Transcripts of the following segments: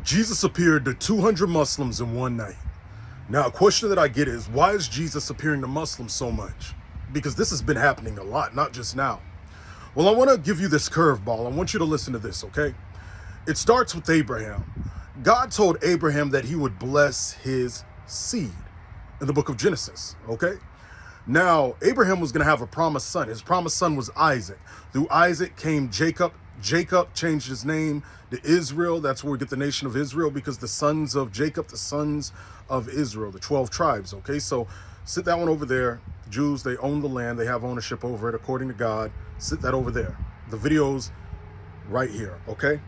Jesus appeared to 200 Muslims in one night. Now, a question that I get is, why is Jesus appearing to Muslims so much? Because this has been happening a lot, not just now. Well, I want to give you this curveball. I want you to listen to this, okay? It starts with Abraham. God told Abraham that he would bless his seed in the book of Genesis, okay? Now, Abraham was going to have a promised son. His promised son was Isaac. Through Isaac came Jacob. Jacob changed his name to Israel. That's where we get the nation of Israel, because the sons of Jacob, the sons of Israel, the 12 tribes, okay? So sit that one over there. Jews, they own the land. They have ownership over it according to God. Sit that over there. The video's right here, okay?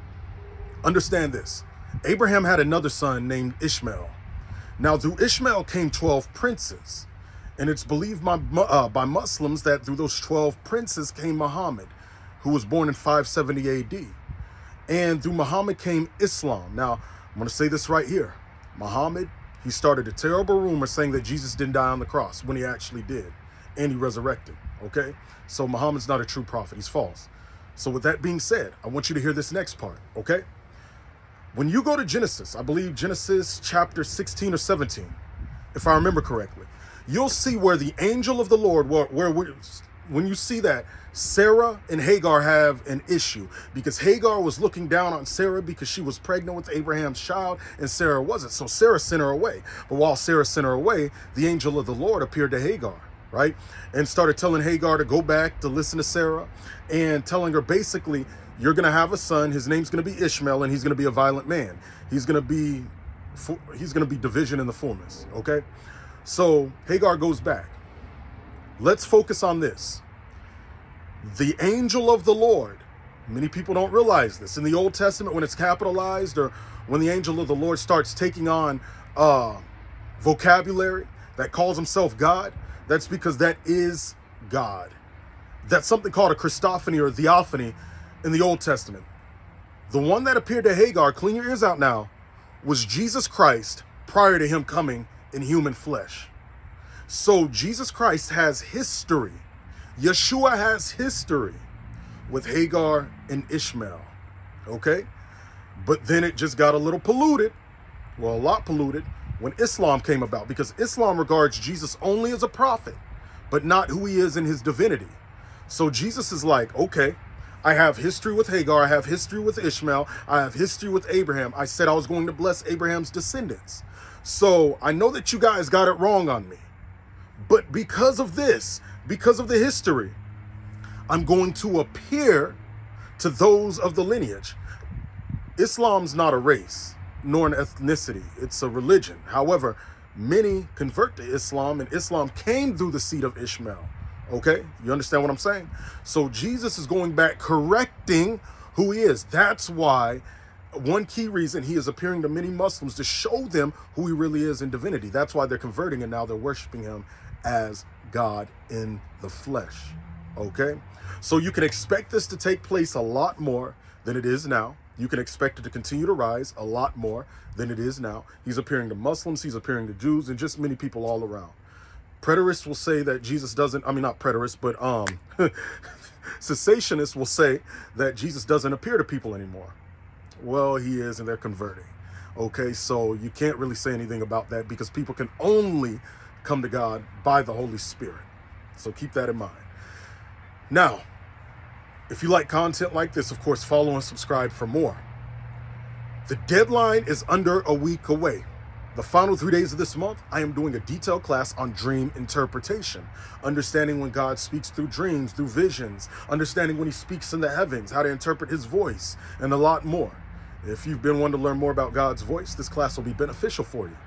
Understand this. Abraham had another son named Ishmael. Now, through Ishmael came 12 princes. And it's believed by Muslims that through those 12 princes came Muhammad, who was born in 570 AD. And through Muhammad came Islam. Now, I'm going to say this right here. Muhammad, he started a terrible rumor saying that Jesus didn't die on the cross when he actually did. And he resurrected, okay? So Muhammad's not a true prophet. He's false. So with that being said, I want you to hear this next part, okay? When you go to Genesis, I believe Genesis chapter 16 or 17, if I remember correctly, you'll see where the angel of the Lord, when you see that, Sarah and Hagar have an issue, because Hagar was looking down on Sarah because she was pregnant with Abraham's child and Sarah wasn't. So Sarah sent her away. But while Sarah sent her away, the angel of the Lord appeared to Hagar, right? And started telling Hagar to go back to listen to Sarah and telling her basically, you're going to have a son. His name's going to be Ishmael, and he's going to be a violent man. He's going to be division in the fullness, okay? So Hagar goes back. Let's focus on this. The angel of the Lord. Many people don't realize this. In the Old Testament, when it's capitalized, or when the angel of the Lord starts taking on vocabulary that calls himself God, that's because that is God. That's something called a Christophany or theophany in the Old Testament. The one that appeared to Hagar, clean your ears out now, was Jesus Christ prior to him coming in human flesh. So Jesus Christ has history. Yeshua has history with Hagar and Ishmael, okay? But then it just got a little polluted, well, a lot polluted, when Islam came about, because Islam regards Jesus only as a prophet, but not who he is in his divinity. So Jesus is like, okay, I have history with Hagar, I have history with Ishmael, I have history with Abraham. I said I was going to bless Abraham's descendants. So I know that you guys got it wrong on me. But because of this, because of the history, I'm going to appear to those of the lineage. Islam's not a race, nor an ethnicity. It's a religion. However, many convert to Islam, and Islam came through the seed of Ishmael. Okay? You understand what I'm saying? So Jesus is going back, correcting who he is. That's why one key reason he is appearing to many Muslims, to show them who he really is in divinity. That's why they're converting, and now they're worshiping him as God in the flesh. Okay? So you can expect this to take place a lot more than it is now. You can expect it to continue to rise a lot more than it is now. He's appearing to Muslims, he's appearing to Jews, and just many people all around. Preterists will say that Jesus doesn't, I mean, not preterists, but cessationists will say that Jesus doesn't appear to people anymore. Well, he is, and they're converting. Okay, so you can't really say anything about that, because people can only come to God by the Holy Spirit. So keep that in mind. Now, if you like content like this, of course, follow and subscribe for more. The deadline is under a week away. The final 3 days of this month, I am doing a detailed class on dream interpretation, understanding when God speaks through dreams, through visions, understanding when he speaks in the heavens, how to interpret his voice, and a lot more. If you've been wanting to learn more about God's voice, this class will be beneficial for you.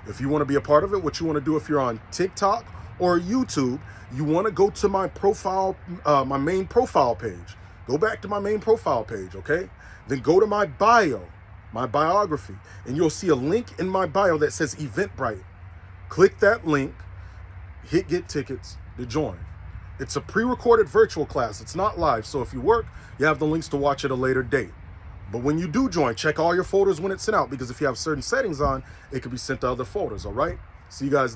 If you want to be a part of it, what you want to do if you're on TikTok or YouTube, you want to go to my profile, my main profile page. Go back to my main profile page, okay? Then go to my bio, my biography, and you'll see a link in my bio that says Eventbrite. Click that link, hit get tickets to join. It's a pre-recorded virtual class. It's not live. So if you work, you have the links to watch at a later date. But when you do join, check all your folders when it's sent out, because if you have certain settings on, it could be sent to other folders, all right? See you guys there.